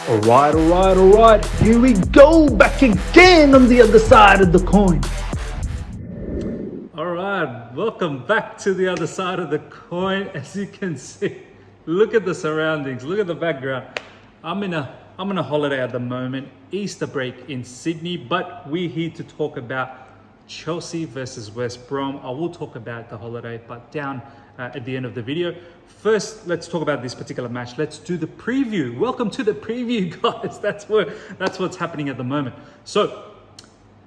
All right. Here we go, back again on the other side of the coin. All right, welcome back to the other side of the coin. As you can see, look at the surroundings, look at the background. I'm in a holiday at the moment, Easter break in Sydney, but we're here to talk about Chelsea versus West Brom. I will talk about the holiday, but down at the end of the video. First, let's talk about this particular match. Let's do the preview. Welcome to the preview, guys. That's what's happening at the moment. So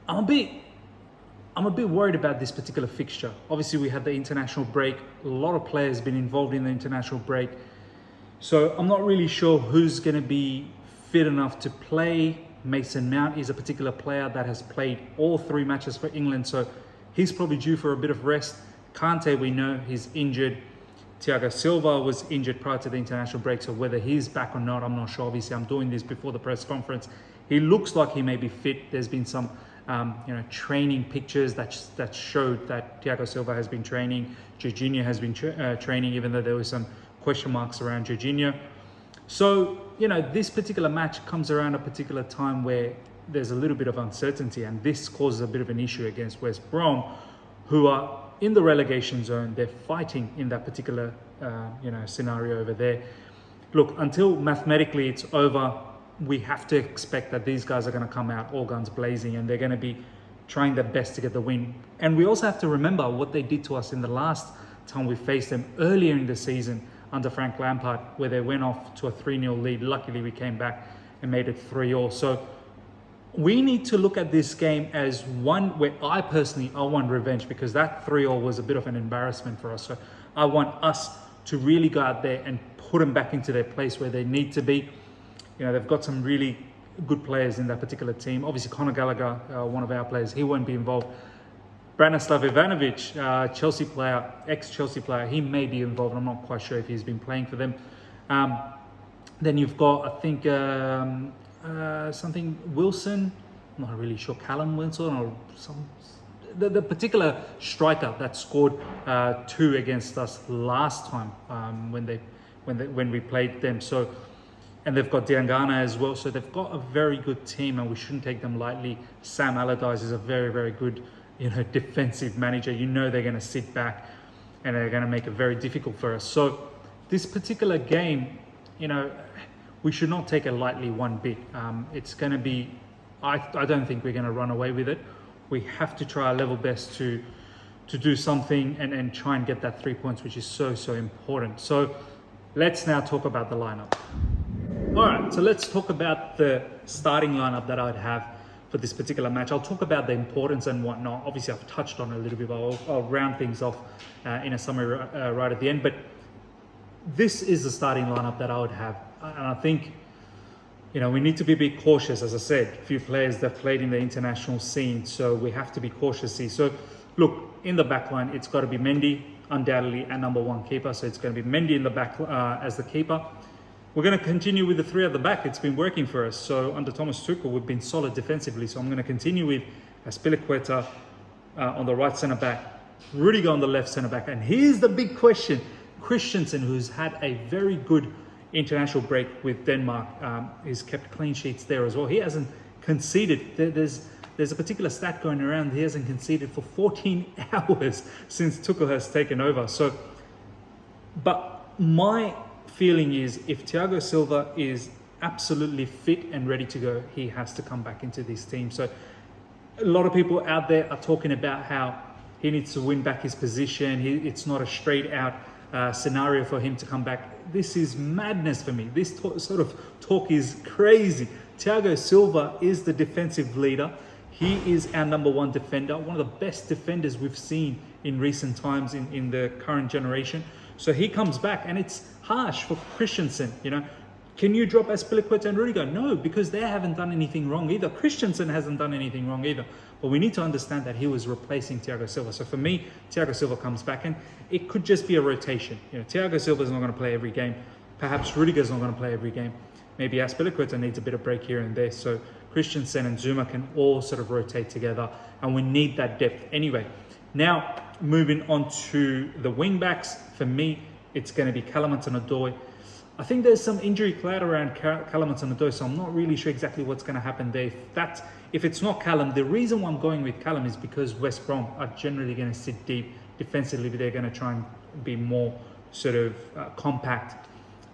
I'm a bit worried about this particular fixture. Obviously, we had the international break. A lot of players been involved in the international break. So I'm not really sure who's going to be fit enough to play. Mason Mount is a particular player that has played all 3 matches for England, so he's probably due for a bit of rest. Kante, we know he's injured. Thiago Silva was injured prior to the international break, so whether he's back or not, I'm not sure. Obviously, I'm doing this before the press conference. He looks like he may be fit. There's been some training pictures that showed that Thiago Silva has been training. Jorginho has been training, even though there were some question marks around Jorginho. So, this particular match comes around a particular time where there's a little bit of uncertainty, and this causes a bit of an issue against West Brom, who are in the relegation zone. They're fighting in that particular, scenario over there. Look, until mathematically it's over, we have to expect that these guys are going to come out all guns blazing, and they're going to be trying their best to get the win. And we also have to remember what they did to us in the last time we faced them earlier in the season under Frank Lampard, where they went off to a 3-0 lead. Luckily, we came back and made it 3-3. So we need to look at this game as one where I want revenge, because that 3-3 was a bit of an embarrassment for us. So I want us to really go out there and put them back into their place where they need to be. They've got some really good players in that particular team. Obviously, Conor Gallagher, one of our players, he won't be involved. Branislav Ivanovic, Chelsea player, ex-Chelsea player, he may be involved. I'm not quite sure if he's been playing for them. Then you've got, I think, something Wilson. I'm not really sure, Callum Wilson or the particular striker that scored 2 against us last time when we played them. So, and they've got Diangana as well. So they've got a very good team, and we shouldn't take them lightly. Sam Allerdyce is a very, very good defensive manager. They're going to sit back and they're going to make it very difficult for us. So this particular game, we should not take it lightly one bit. It's going to be, I don't think we're going to run away with it. We have to try our level best to do something and try and get that 3 points, which is so, so important. So let's now talk about the lineup. All right, so let's talk about the starting lineup that I would have for this particular match. I'll talk about the importance and whatnot. Obviously, I've touched on it a little bit, but I'll round things off in a summary right at the end. But this is the starting lineup that I would have. And I think, we need to be a bit cautious. As I said, a few players that played in the international scene, so we have to be cautious here. So, look, in the back line, it's got to be Mendy, undoubtedly, and number 1 keeper. So it's going to be Mendy in the back as the keeper. We're going to continue with the 3 at the back. It's been working for us. So under Thomas Tuchel, we've been solid defensively. So I'm going to continue with Azpilicueta on the right centre-back, Rudiger on the left centre-back. And here's the big question. Christensen, who's had a very good international break with Denmark, he's kept clean sheets there as well. He hasn't conceded. There's a particular stat going around. He hasn't conceded for 14 hours since Tuchel has taken over. So, but my feeling is, if Thiago Silva is absolutely fit and ready to go, he has to come back into this team. So a lot of people out there are talking about how he needs to win back his position. It's not a straight out scenario for him to come back. This is madness for me. This sort of talk is crazy. Thiago Silva is the defensive leader. He is our number 1 defender, one of the best defenders we've seen in recent times in the current generation. So he comes back, and it's harsh for Christensen. Can you drop Azpilicueta and Rudiger? No, because they haven't done anything wrong either. Christensen hasn't done anything wrong either. But we need to understand that he was replacing Thiago Silva. So for me, Thiago Silva comes back, and it could just be a rotation. Thiago Silva's not going to play every game. Perhaps Rudiger's not going to play every game. Maybe Azpilicueta needs a bit of break here and there. So Christensen and Zuma can all sort of rotate together, and we need that depth anyway. Now, moving on to the wing backs, for me, it's going to be Callum Hudson-Odoi. I think there's some injury cloud around Callum Hudson-Odoi, so I'm not really sure exactly what's going to happen there. If it's not Callum, the reason why I'm going with Callum is because West Brom are generally going to sit deep defensively. They're going to try and be more sort of compact.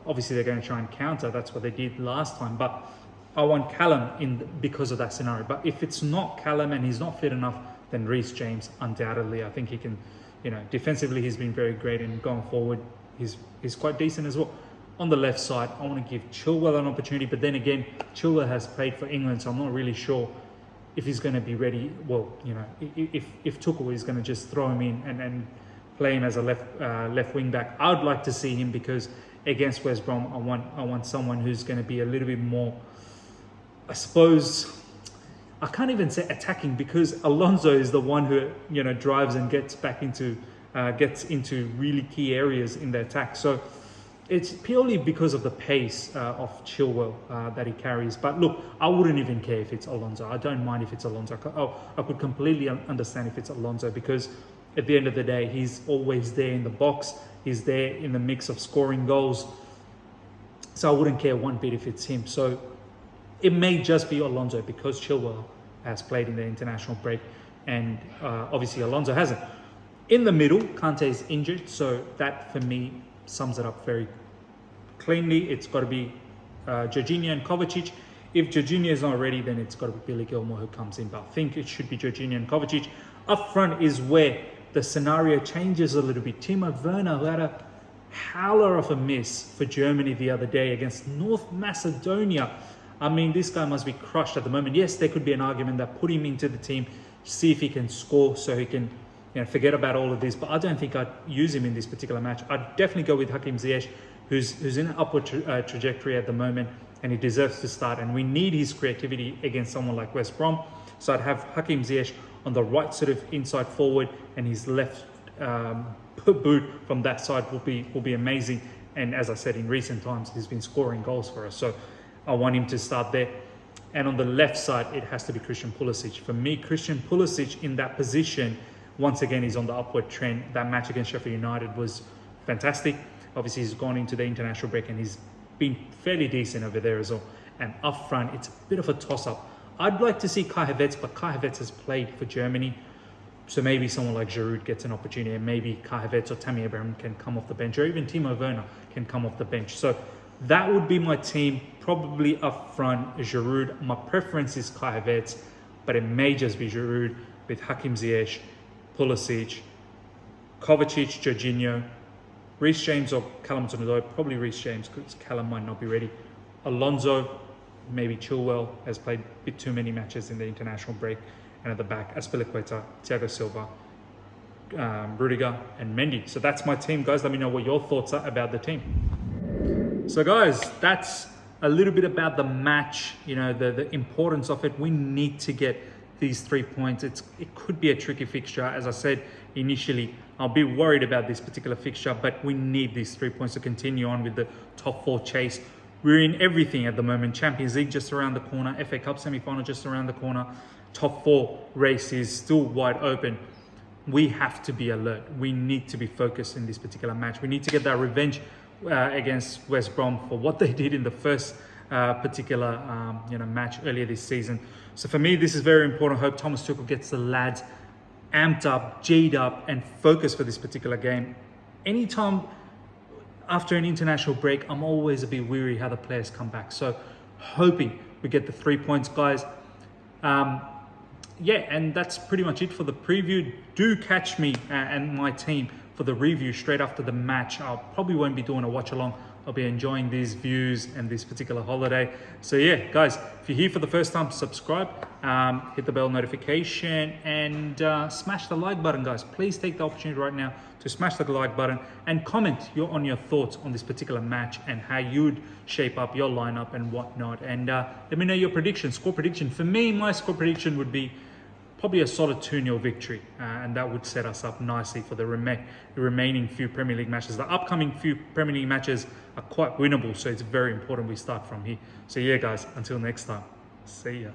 Obviously, they're going to try and counter. That's what they did last time. But I want Callum in because of that scenario. But if it's not Callum and he's not fit enough, then Reece James, undoubtedly, I think he can, defensively he's been very great, and going forward, he's quite decent as well. On the left side, I want to give Chilwell an opportunity, but then again, Chilwell has played for England, so I'm not really sure if he's going to be ready. Well, if Tuchel is going to just throw him in and play him as a left wing back, I would like to see him, because against West Brom, I want someone who's going to be a little bit more, I suppose, I can't even say attacking, because Alonso is the one who drives and gets into really key areas in the attack. So it's purely because of the pace of Chilwell that he carries. But look, I wouldn't even care if it's Alonso. I don't mind if it's Alonso. I could completely understand if it's Alonso, because at the end of the day, he's always there in the box. He's there in the mix of scoring goals. So I wouldn't care one bit if it's him. So it may just be Alonso, because Chilwell has played in the international break, and obviously Alonso hasn't. In the middle, Kante is injured, so that for me sums it up very cleanly. It's got to be Jorginho and Kovacic. If Jorginho is not ready, then it's got to be Billy Gilmour who comes in. But I think it should be Jorginho and Kovacic. Up front is where the scenario changes a little bit. Timo Werner, who had a howler of a miss for Germany the other day against North Macedonia. I mean, this guy must be crushed at the moment. Yes, there could be an argument that put him into the team, see if he can score so he can forget about all of this. But I don't think I'd use him in this particular match. I'd definitely go with Hakim Ziyech, who's in an upward trajectory at the moment, and he deserves to start. And we need his creativity against someone like West Brom. So I'd have Hakim Ziyech on the right sort of inside forward, and his left boot from that side will be amazing. And as I said, in recent times, he's been scoring goals for us. So I want him to start there. And on the left side, it has to be Christian Pulisic. For me, Christian Pulisic in that position, once again, he's on the upward trend. That match against Sheffield United was fantastic. Obviously, he's gone into the international break and he's been fairly decent over there as well. And up front, it's a bit of a toss-up. I'd like to see Kai Havertz, but Kai Havertz has played for Germany. So maybe someone like Giroud gets an opportunity, and maybe Kai Havertz or Tammy Abraham can come off the bench, or even Timo Werner can come off the bench. So that would be my team, probably up front, Giroud. My preference is Kai Havertz, but it may just be Giroud with Hakim Ziyech, Pulisic, Kovacic, Jorginho, Reece James or Callum Hudson-Odoi. Probably Reece James, because Callum might not be ready. Alonso, maybe Chilwell, has played a bit too many matches in the international break. And at the back, Azpilicueta, Thiago Silva, Rudiger and Mendy. So that's my team, guys. Let me know what your thoughts are about the team. So guys, that's a little bit about the match, the importance of it. We need to get these 3 points. It could be a tricky fixture. As I said initially, I'll be worried about this particular fixture, but we need these 3 points to continue on with the top 4 chase. We're in everything at the moment. Champions League just around the corner, FA Cup semi-final just around the corner. Top 4 race is still wide open. We have to be alert. We need to be focused in this particular match. We need to get that revenge against West Brom for what they did in the first particular match earlier this season. So for me, this is very important. I hope Thomas Tuchel gets the lads amped up, G'd up, and focused for this particular game. Anytime after an international break, I'm always a bit weary how the players come back. So hoping we get the 3 points, guys. Yeah, and that's pretty much it for the preview. Do catch me and my team for the review straight after the match. I probably won't be doing a watch along. I'll be enjoying these views and this particular holiday. So yeah, guys, if you're here for the first time, subscribe, hit the bell notification, and smash the like button, guys. Please take the opportunity right now to smash the like button and comment on your thoughts on this particular match and how you'd shape up your lineup and whatnot. And let me know your prediction, score prediction. For me, my score prediction would be probably a solid 2-0 victory, and that would set us up nicely for the remaining few Premier League matches. The upcoming few Premier League matches are quite winnable, so it's very important we start from here. So yeah, guys, until next time, see ya.